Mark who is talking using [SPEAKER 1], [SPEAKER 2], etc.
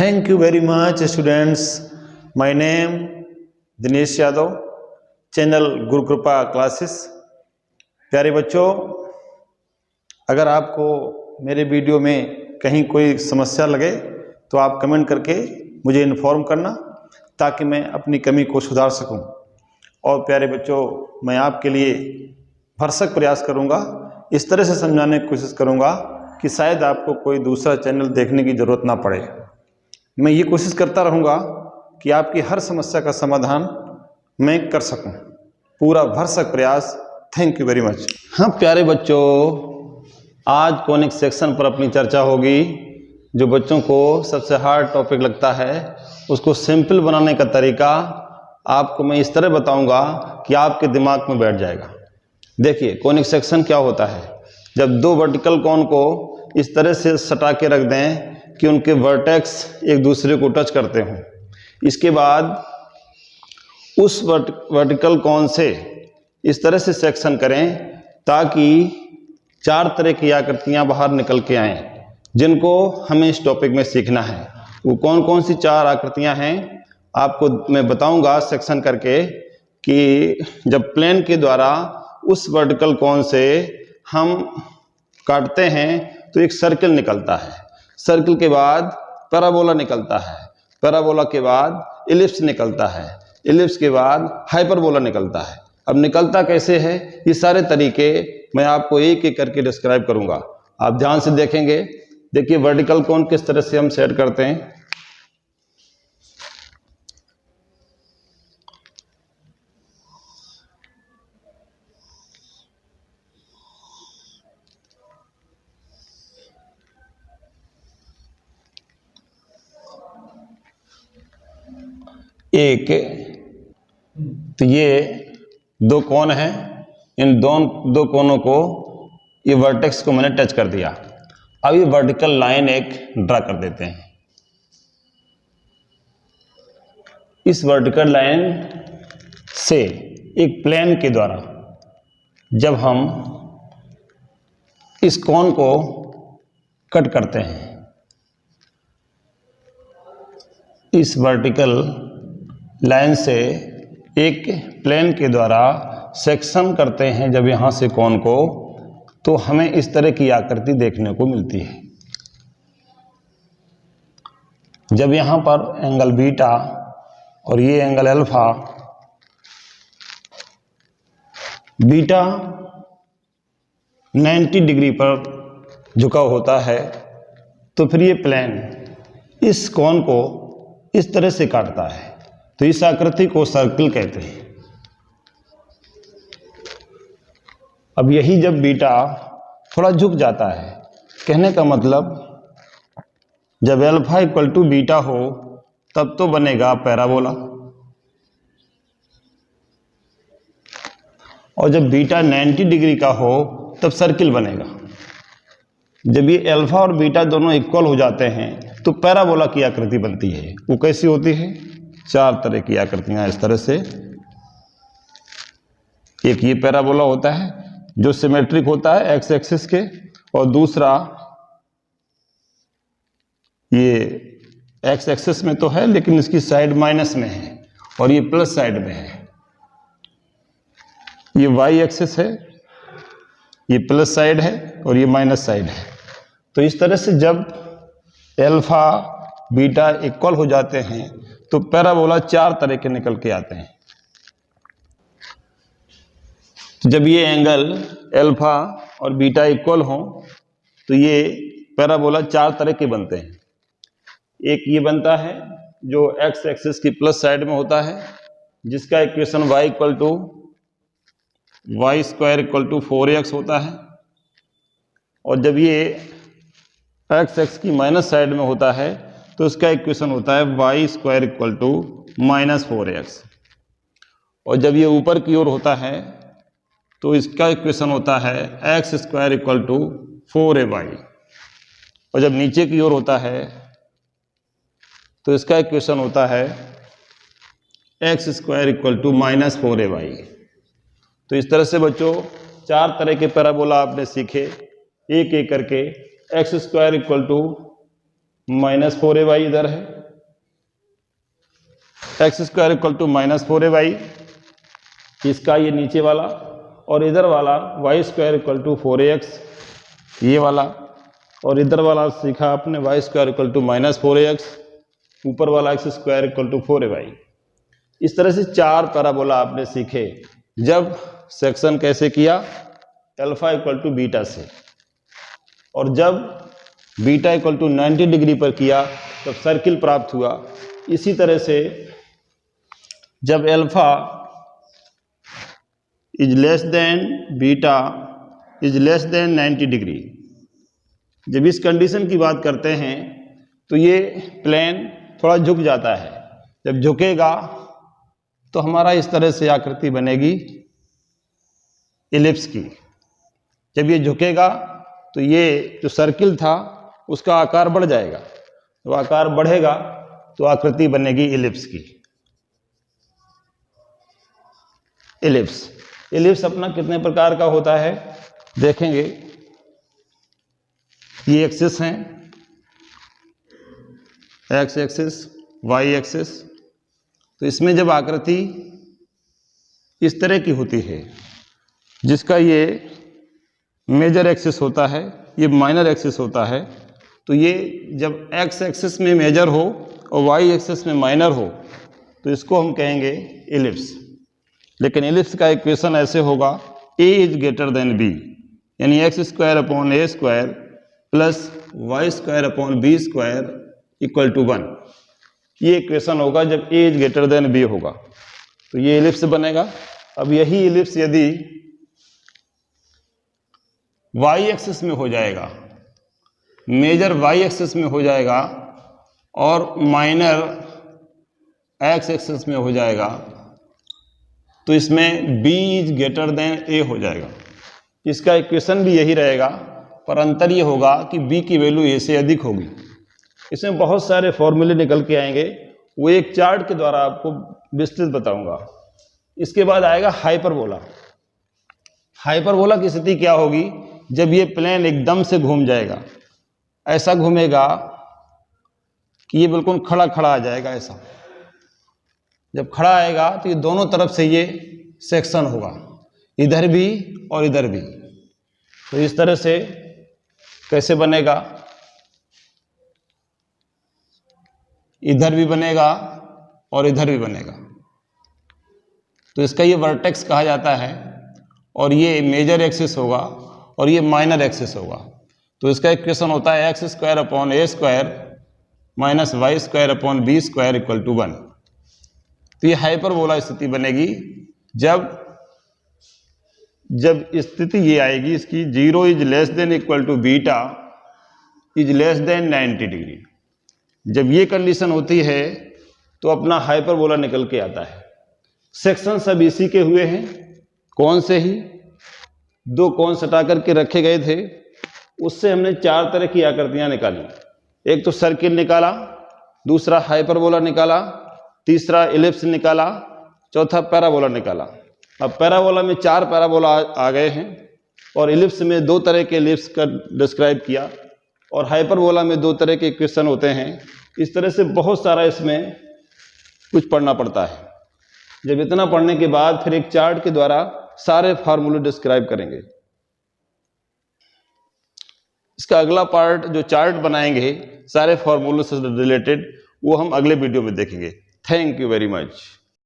[SPEAKER 1] Thank you very much students. My name Dinesh Yadav, channel गुरु कृपा classes. प्यारे बच्चों, अगर आपको मेरे वीडियो में कहीं कोई समस्या लगे तो आप कमेंट करके मुझे इन्फॉर्म करना ताकि मैं अपनी कमी को सुधार सकूं। और प्यारे बच्चों, मैं आपके लिए भरसक प्रयास करूंगा, इस तरह से समझाने की कोशिश करूंगा कि शायद आपको कोई दूसरा चैनल देखने की ज़रूरत ना पड़े। मैं ये कोशिश करता रहूँगा कि आपकी हर समस्या का समाधान मैं कर सकूं। पूरा भरसक प्रयास। Thank you very much. हाँ प्यारे बच्चों, आज कोनिक सेक्शन पर अपनी चर्चा होगी। जो बच्चों को सबसे हार्ड टॉपिक लगता है उसको सिंपल बनाने का तरीका आपको मैं इस तरह बताऊंगा कि आपके दिमाग में बैठ जाएगा। देखिए, कोनिक सेक्शन क्या होता है। जब दो वर्टिकल कोन को इस तरह से सटा के रख दें कि उनके वर्टेक्स एक दूसरे को टच करते हों, इसके बाद उस वर्टिकल कोन से इस तरह से सेक्शन करें ताकि चार तरह की आकृतियां बाहर निकल के आएँ, जिनको हमें इस टॉपिक में सीखना है। वो कौन कौन सी चार आकृतियां हैं आपको मैं बताऊंगा सेक्शन करके, कि जब प्लेन के द्वारा उस वर्टिकल कोन से हम काटते हैं तो एक सर्कल निकलता है, सर्कल के बाद पैराबोला निकलता है, पैराबोला के बाद इलिप्स निकलता है, इलिप्स के बाद हाइपरबोला निकलता है। अब निकलता कैसे है, ये सारे तरीके मैं आपको एक एक करके डिस्क्राइब करूंगा। आप ध्यान से देखेंगे। देखिए, वर्टिकल कोन किस तरह से हम सेट करते हैं। एक तो ये दो कोन हैं, इन दो कोनों को, ये वर्टेक्स को मैंने टच कर दिया। अब ये वर्टिकल लाइन एक ड्रा कर देते हैं। इस वर्टिकल लाइन से एक प्लेन के द्वारा जब हम इस कोन को कट करते हैं, इस वर्टिकल लाइन से एक प्लेन के द्वारा सेक्शन करते हैं जब यहाँ से कोन को, तो हमें इस तरह की आकृति देखने को मिलती है। जब यहाँ पर एंगल बीटा और ये एंगल अल्फा, बीटा 90 डिग्री पर झुका होता है, तो फिर ये प्लेन इस कोन को इस तरह से काटता है, तो इस आकृति को सर्कल कहते हैं। अब यही जब बीटा थोड़ा झुक जाता है, कहने का मतलब जब अल्फा इक्वल टू बीटा हो तब तो बनेगा पैराबोला, और जब बीटा 90 डिग्री का हो तब सर्किल बनेगा। जब ये अल्फा और बीटा दोनों इक्वल हो जाते हैं तो पैराबोला की आकृति बनती है। वो कैसी होती है? चार तरह की आकृतियां इस तरह से। एक ये पैराबोला होता है जो सिमेट्रिक होता है एक्स एक्सिस के, और दूसरा ये एक्स एक्सिस में तो है लेकिन इसकी साइड माइनस में है और ये प्लस साइड में है। ये वाई एक्सिस है, ये प्लस साइड है और ये माइनस साइड है। तो इस तरह से जब अल्फा बीटा इक्वल हो जाते हैं तो पैराबोला चार तरह के निकल के आते हैं। जब ये एंगल अल्फा और बीटा इक्वल हो तो ये पैराबोला चार तरह के बनते हैं। एक ये बनता है जो एक्स एक्सिस की प्लस साइड में होता है, जिसका equation y equal to Y square equal to 4x होता है। और जब ये एक्स एक्स की माइनस साइड में होता है तो इसका इक्वेशन होता है Y square equal to minus 4x। और जब ये ऊपर की ओर होता है तो इसका इक्वेशन होता है X square equal to 4ay। और जब नीचे की ओर होता है तो इसका इक्वेशन होता है X square equal to minus 4ay। तो इस तरह से बच्चों चार तरह के पैराबोला आपने सीखे एक एक करके। X square equal to -4ay इधर है, x² इक्वल टू -4ay, इसका ये नीचे वाला, और इधर वाला y² इक्वल टू 4ax, ये वाला, और इधर वाला सीखा आपने y² इक्वल टू -4ax, ऊपर वाला x² इक्वल टू 4ay। इस तरह से 4 पैराबोला आपने सीखे। जब सेक्शन कैसे किया, अल्फा इक्वल टू बीटा से, और जब बीटा इक्वल टू 90 डिग्री पर किया तब सर्किल प्राप्त हुआ। इसी तरह से जब alpha is less then beta is less than 90 degree, जब इस कंडीशन की बात करते हैं तो ये प्लेन थोड़ा झुक जाता है। जब झुकेगा तो हमारा इस तरह से आकृति बनेगी इलिप्स की। जब ये झुकेगा तो ये जो सर्किल था उसका आकार बढ़ जाएगा, तो आकार बढ़ेगा तो आकृति बनेगी इलिप्स की। इलिप्स अपना कितने प्रकार का होता है देखेंगे। ये एक्सिस हैं, एक्स एक्सिस, वाई एक्सिस। तो इसमें जब आकृति इस तरह की होती है, जिसका ये मेजर एक्सिस होता है, ये माइनर एक्सिस होता है, तो ये जब एक्स एक्सिस में मेजर हो और वाई एक्सिस में माइनर हो तो इसको हम कहेंगे इलिप्स। लेकिन इलिप्स का इक्वेशन ऐसे होगा, a is greater than b, यानी x² upon a square plus y² upon b square equal to 1। ये इक्वेशन होगा जब a is greater than b होगा, तो ये इलिप्स बनेगा। अब यही इलिप्स यदि y एक्सिस में हो जाएगा, मेजर y एक्सिस में हो जाएगा और माइनर x एक्सिस में हो जाएगा, तो इसमें b is greater then a हो जाएगा। इसका इक्वेशन भी यही रहेगा, पर अंतर ये होगा कि b की वैल्यू a से अधिक होगी। इसमें बहुत सारे फॉर्मूले निकल के आएंगे, वो एक चार्ट के द्वारा आपको विस्तृत बताऊंगा। इसके बाद आएगा हाइपरबोला। हाइपरबोला की स्थिति क्या होगी, जब ये प्लेन एकदम से घूम जाएगा, ऐसा घूमेगा कि ये बिल्कुल खड़ा खड़ा आ जाएगा। ऐसा जब खड़ा आएगा तो ये दोनों तरफ से ये सेक्शन होगा, इधर भी और इधर भी। तो इस तरह से कैसे बनेगा, इधर भी बनेगा और इधर भी बनेगा। तो इसका ये वर्टेक्स कहा जाता है, और ये मेजर एक्सिस होगा और ये माइनर एक्सिस होगा। तो इसका इक्वेशन होता है x² upon a square minus y² upon b square equal to 1। तो ये हाइपरबोला स्थिति बनेगी जब स्थिति ये आएगी इसकी 0 is less than equal to beta is less than 90 degree. जब ये कंडीशन होती है तो अपना हाइपरबोला निकल के आता है। सेक्शन सब इसी के हुए हैं, कौन से ही 2 कोण सटा करके रखे गए थे, उससे हमने 4 तरह की आकृतियां निकाली। एक तो सर्किल निकाला, दूसरा हाइपरबोला निकाला, तीसरा इलिप्स निकाला, चौथा पैराबोला निकाला। अब पैराबोला में 4 पैराबोला आ गए हैं, और इलिप्स में 2 तरह के इलिप्स का डिस्क्राइब किया, और हाइपरबोला में 2 तरह के इक्वेशन होते हैं। इस तरह से बहुत सारा इसमें कुछ पढ़ना पड़ता है। जब इतना पढ़ने के बाद फिर एक चार्ट के द्वारा सारे फार्मूले डिस्क्राइब करेंगे। इसका अगला पार्ट जो चार्ट बनाएंगे सारे फार्मूले से रिलेटेड, वो हम अगले वीडियो में देखेंगे। Thank you very much.